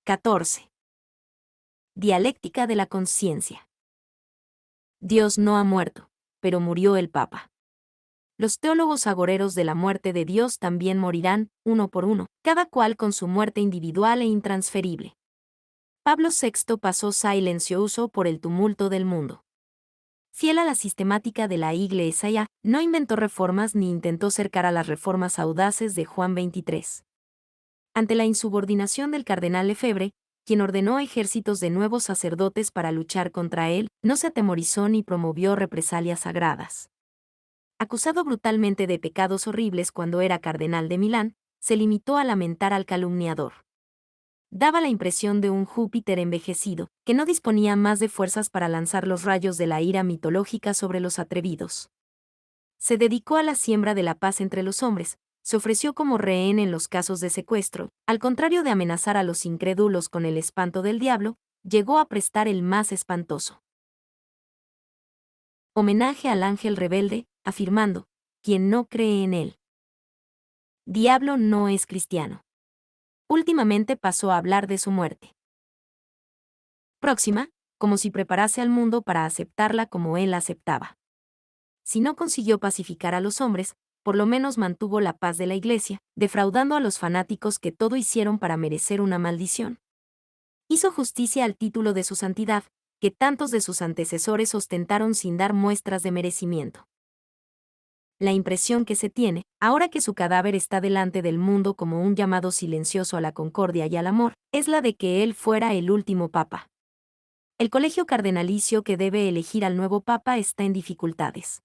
14. Dialéctica de la conciencia. Dios no ha muerto, pero murió el Papa. Los teólogos agoreros de la muerte de Dios también morirán, uno por uno, cada cual con su muerte individual e intransferible. Pablo VI pasó silencioso por el tumulto del mundo. Fiel a la sistemática de la Iglesia, no inventó reformas ni intentó cercar a las reformas audaces de Juan XXIII. Ante la insubordinación del cardenal Lefebvre, quien ordenó ejércitos de nuevos sacerdotes para luchar contra él, no se atemorizó ni promovió represalias sagradas. Acusado brutalmente de pecados horribles cuando era cardenal de Milán, se limitó a lamentar al calumniador. Daba la impresión de un Júpiter envejecido, que no disponía más de fuerzas para lanzar los rayos de la ira mitológica sobre los atrevidos. Se dedicó a la siembra de la paz entre los hombres, se ofreció como rehén en los casos de secuestro, al contrario de amenazar a los incrédulos con el espanto del diablo, llegó a prestar el más espantoso homenaje al ángel rebelde, afirmando: quien no cree en él diablo no es cristiano. Últimamente pasó a hablar de su muerte próxima, como si preparase al mundo para aceptarla como él aceptaba. Si no consiguió pacificar a los hombres, por lo menos mantuvo la paz de la Iglesia, defraudando a los fanáticos que todo hicieron para merecer una maldición. Hizo justicia al título de su santidad, que tantos de sus antecesores ostentaron sin dar muestras de merecimiento. La impresión que se tiene, ahora que su cadáver está delante del mundo como un llamado silencioso a la concordia y al amor, es la de que él fuera el último papa. El colegio cardenalicio que debe elegir al nuevo papa está en dificultades.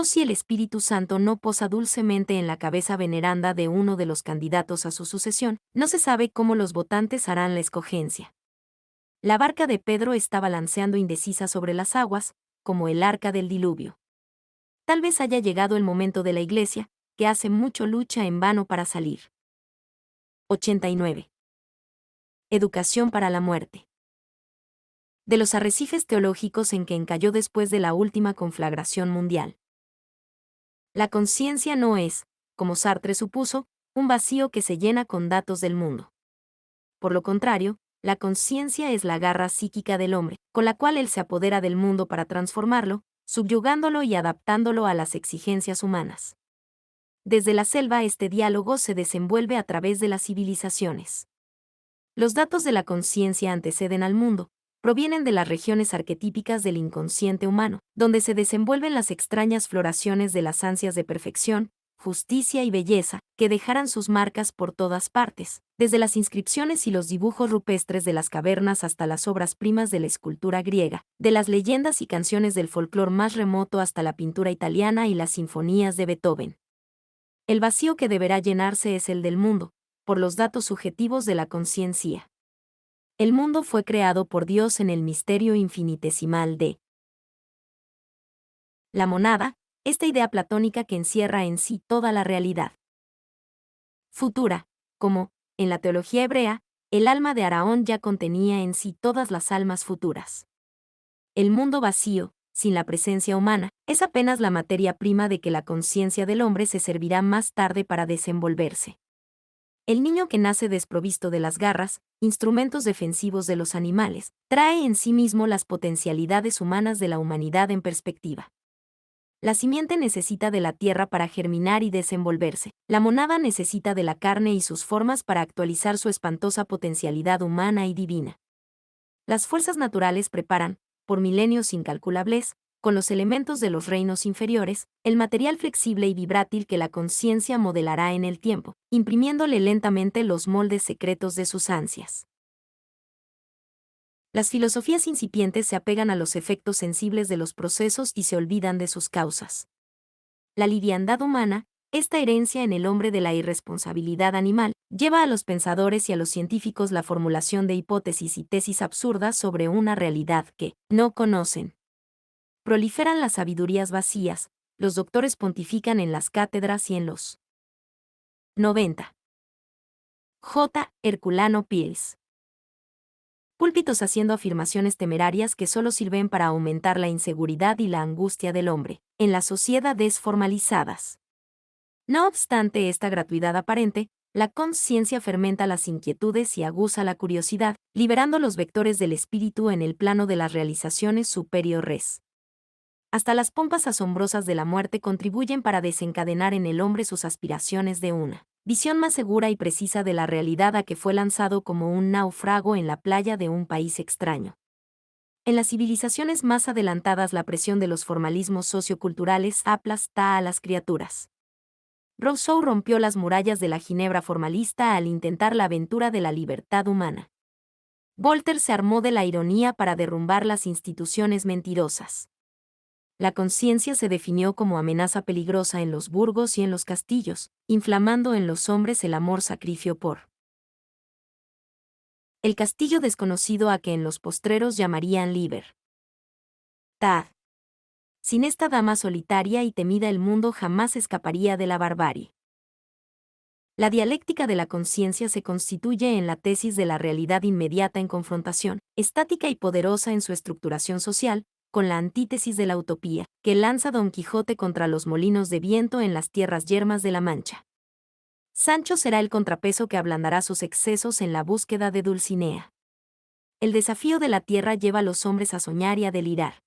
Si el Espíritu Santo no posa dulcemente en la cabeza veneranda de uno de los candidatos a su sucesión, no se sabe cómo los votantes harán la escogencia. La barca de Pedro está balanceando indecisa sobre las aguas, como el arca del diluvio. Tal vez haya llegado el momento de la Iglesia, que hace mucho lucha en vano para salir. 89. Educación para la muerte. De los arrecifes teológicos en que encalló después de la última conflagración mundial. La conciencia no es, como Sartre supuso, un vacío que se llena con datos del mundo. Por lo contrario, la conciencia es la garra psíquica del hombre, con la cual él se apodera del mundo para transformarlo, subyugándolo y adaptándolo a las exigencias humanas. Desde la selva este diálogo se desenvuelve a través de las civilizaciones. Los datos de la conciencia anteceden al mundo, provienen de las regiones arquetípicas del inconsciente humano, donde se desenvuelven las extrañas floraciones de las ansias de perfección, justicia y belleza, que dejarán sus marcas por todas partes, desde las inscripciones y los dibujos rupestres de las cavernas hasta las obras primas de la escultura griega, de las leyendas y canciones del folclore más remoto hasta la pintura italiana y las sinfonías de Beethoven. El vacío que deberá llenarse es el del mundo, por los datos subjetivos de la conciencia. El mundo fue creado por Dios en el misterio infinitesimal de la monada, esta idea platónica que encierra en sí toda la realidad futura, como, en la teología hebrea, el alma de Araón ya contenía en sí todas las almas futuras. El mundo vacío, sin la presencia humana, es apenas la materia prima de que la conciencia del hombre se servirá más tarde para desenvolverse. El niño que nace desprovisto de las garras, instrumentos defensivos de los animales, trae en sí mismo las potencialidades humanas de la humanidad en perspectiva. La simiente necesita de la tierra para germinar y desenvolverse. La monada necesita de la carne y sus formas para actualizar su espantosa potencialidad humana y divina. Las fuerzas naturales preparan, por milenios incalculables, con los elementos de los reinos inferiores, el material flexible y vibrátil que la conciencia modelará en el tiempo, imprimiéndole lentamente los moldes secretos de sus ansias. Las filosofías incipientes se apegan a los efectos sensibles de los procesos y se olvidan de sus causas. La liviandad humana, esta herencia en el hombre de la irresponsabilidad animal, lleva a los pensadores y a los científicos la formulación de hipótesis y tesis absurdas sobre una realidad que no conocen. Proliferan las sabidurías vacías, los doctores pontifican en las cátedras y en los 90. J. Herculano Pils. Púlpitos haciendo afirmaciones temerarias que solo sirven para aumentar la inseguridad y la angustia del hombre, en las sociedades formalizadas. No obstante esta gratuidad aparente, La conciencia fermenta las inquietudes y aguza la curiosidad, liberando los vectores del espíritu en el plano de las realizaciones superiores. Hasta las pompas asombrosas de la muerte contribuyen para desencadenar en el hombre sus aspiraciones de una visión más segura y precisa de la realidad a que fue lanzado como un náufrago en la playa de un país extraño. En las civilizaciones más adelantadas la presión de los formalismos socioculturales aplasta a las criaturas. Rousseau rompió las murallas de la Ginebra formalista al intentar la aventura de la libertad humana. Voltaire se armó de la ironía para derrumbar las instituciones mentirosas. La conciencia se definió como amenaza peligrosa en los burgos y en los castillos, inflamando en los hombres el amor sacrificio por el castillo desconocido a que en los postreros llamarían libertad. Sin esta dama solitaria y temida el mundo jamás escaparía de la barbarie. La dialéctica de la conciencia se constituye en la tesis de la realidad inmediata en confrontación, estática y poderosa en su estructuración social, con la antítesis de la utopía, que lanza Don Quijote contra los molinos de viento en las tierras yermas de la Mancha. Sancho será el contrapeso que ablandará sus excesos en la búsqueda de Dulcinea. El desafío de la tierra lleva a los hombres a soñar y a delirar.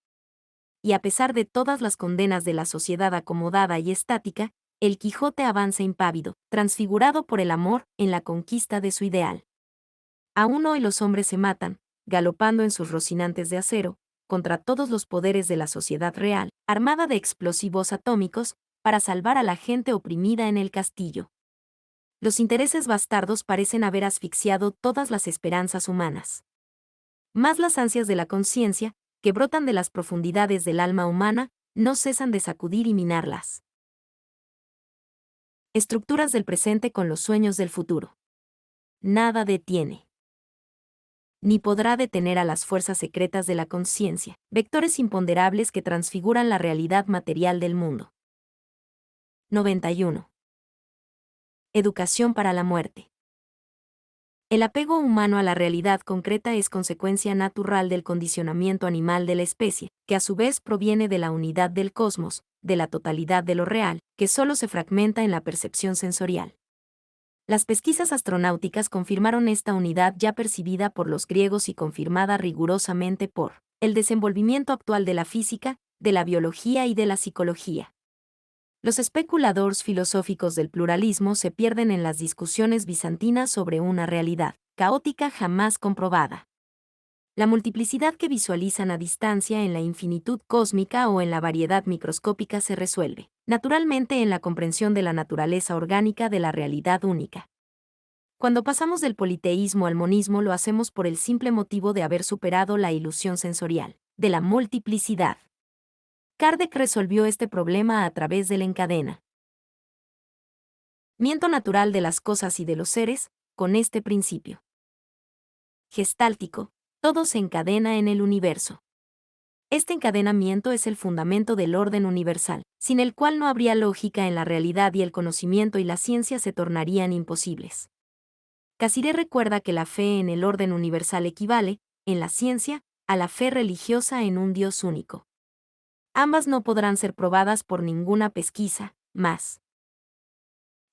Y a pesar de todas las condenas de la sociedad acomodada y estática, el Quijote avanza impávido, transfigurado por el amor, en la conquista de su ideal. Aún hoy los hombres se matan, galopando en sus rocinantes de acero, contra todos los poderes de la sociedad real, armada de explosivos atómicos, para salvar a la gente oprimida en el castillo. Los intereses bastardos parecen haber asfixiado todas las esperanzas humanas. Más las ansias de la conciencia, que brotan de las profundidades del alma humana, no cesan de sacudir y minarlas. Estructuras del presente con los sueños del futuro. Nada detiene ni podrá detener a las fuerzas secretas de la conciencia, vectores imponderables que transfiguran la realidad material del mundo. 91. Educación para la muerte. El apego humano a la realidad concreta es consecuencia natural del condicionamiento animal de la especie, que a su vez proviene de la unidad del cosmos, de la totalidad de lo real, que solo se fragmenta en la percepción sensorial. Las pesquisas astronáuticas confirmaron esta unidad ya percibida por los griegos y confirmada rigurosamente por el desenvolvimiento actual de la física, de la biología y de la psicología. Los especuladores filosóficos del pluralismo se pierden en las discusiones bizantinas sobre una realidad caótica jamás comprobada. La multiplicidad que visualizan a distancia en la infinitud cósmica o en la variedad microscópica se resuelve, naturalmente, en la comprensión de la naturaleza orgánica de la realidad única. Cuando pasamos del politeísmo al monismo lo hacemos por el simple motivo de haber superado la ilusión sensorial de la multiplicidad. Kardec resolvió este problema a través del encadenamiento natural de las cosas y de los seres, con este principio gestáltico: todo se encadena en el universo. Este encadenamiento es el fundamento del orden universal, sin el cual no habría lógica en la realidad y el conocimiento y la ciencia se tornarían imposibles. Cassirer recuerda que la fe en el orden universal equivale, en la ciencia, a la fe religiosa en un Dios único. Ambas no podrán ser probadas por ninguna pesquisa, mas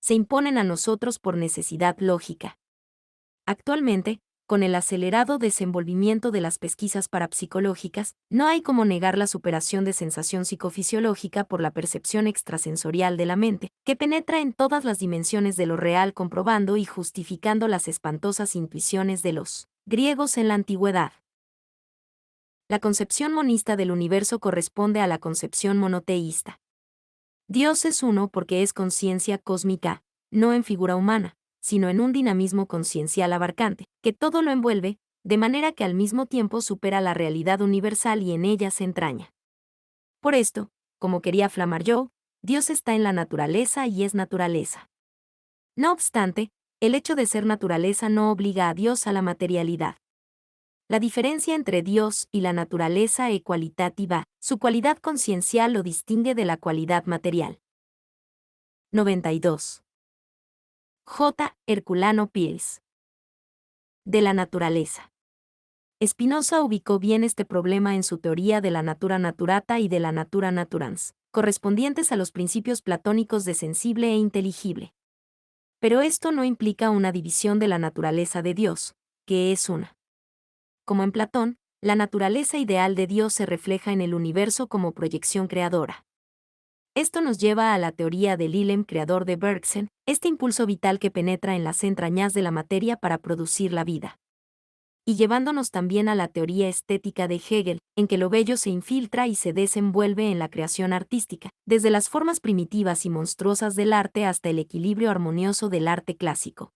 se imponen a nosotros por necesidad lógica. Actualmente, con el acelerado desenvolvimiento de las pesquisas parapsicológicas, no hay como negar la superación de sensación psicofisiológica por la percepción extrasensorial de la mente, que penetra en todas las dimensiones de lo real comprobando y justificando las espantosas intuiciones de los griegos en la antigüedad. La concepción monista del universo corresponde a la concepción monoteísta. Dios es uno porque es conciencia cósmica, no en figura humana, sino en un dinamismo conciencial abarcante, que todo lo envuelve, de manera que al mismo tiempo supera la realidad universal y en ella se entraña. Por esto, como quería Flamarjou, Dios está en la naturaleza y es naturaleza. No obstante, el hecho de ser naturaleza no obliga a Dios a la materialidad. La diferencia entre Dios y la naturaleza es cualitativa, su cualidad conciencial lo distingue de la cualidad material. 92. J. Herculano Pires. De la naturaleza. Spinoza ubicó bien este problema en su teoría de la natura naturata y de la natura naturans, correspondientes a los principios platónicos de sensible e inteligible. Pero esto no implica una división de la naturaleza de Dios, que es una. Como en Platón, la naturaleza ideal de Dios se refleja en el universo como proyección creadora. Esto nos lleva a la teoría del ílem creador de Bergson, este impulso vital que penetra en las entrañas de la materia para producir la vida. Y llevándonos también a la teoría estética de Hegel, en que lo bello se infiltra y se desenvuelve en la creación artística, desde las formas primitivas y monstruosas del arte hasta el equilibrio armonioso del arte clásico.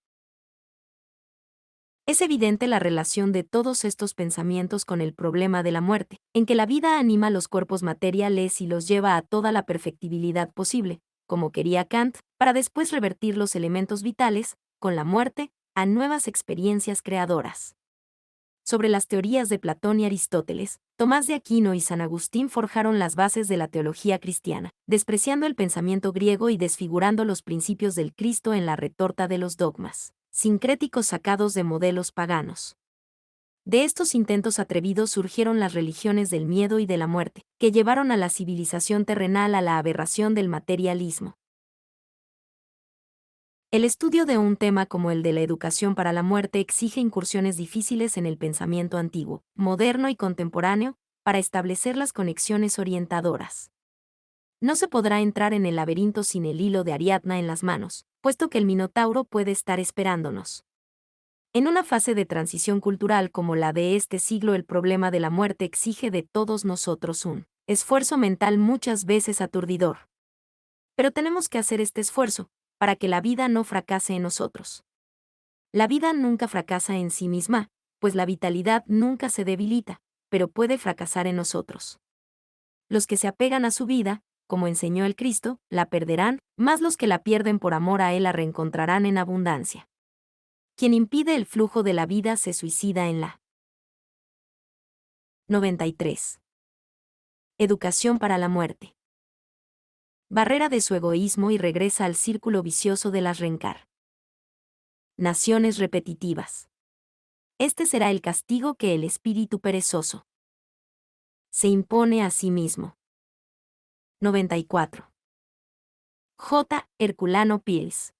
Es evidente la relación de todos estos pensamientos con el problema de la muerte, en que la vida anima los cuerpos materiales y los lleva a toda la perfectibilidad posible, como quería Kant, para después revertir los elementos vitales, con la muerte, a nuevas experiencias creadoras. Sobre las teorías de Platón y Aristóteles, Tomás de Aquino y San Agustín forjaron las bases de la teología cristiana, despreciando el pensamiento griego y desfigurando los principios del Cristo en la retorta de los dogmas sincréticos sacados de modelos paganos. De estos intentos atrevidos surgieron las religiones del miedo y de la muerte, que llevaron a la civilización terrenal a la aberración del materialismo. El estudio de un tema como el de la educación para la muerte exige incursiones difíciles en el pensamiento antiguo, moderno y contemporáneo, para establecer las conexiones orientadoras. No se podrá entrar en el laberinto sin el hilo de Ariadna en las manos, puesto que el Minotauro puede estar esperándonos. En una fase de transición cultural como la de este siglo, el problema de la muerte exige de todos nosotros un esfuerzo mental muchas veces aturdidor. Pero tenemos que hacer este esfuerzo, para que la vida no fracase en nosotros. La vida nunca fracasa en sí misma, pues la vitalidad nunca se debilita, pero puede fracasar en nosotros. Los que se apegan a su vida, como enseñó el Cristo, la perderán, mas los que la pierden por amor a Él la reencontrarán en abundancia. Quien impide el flujo de la vida se suicida en la 93. Educación para la muerte. Barrera de su egoísmo y regresa al círculo vicioso de las reencarnaciones repetitivas. Este será el castigo que el espíritu perezoso se impone a sí mismo. 94. J. Herculano Pires.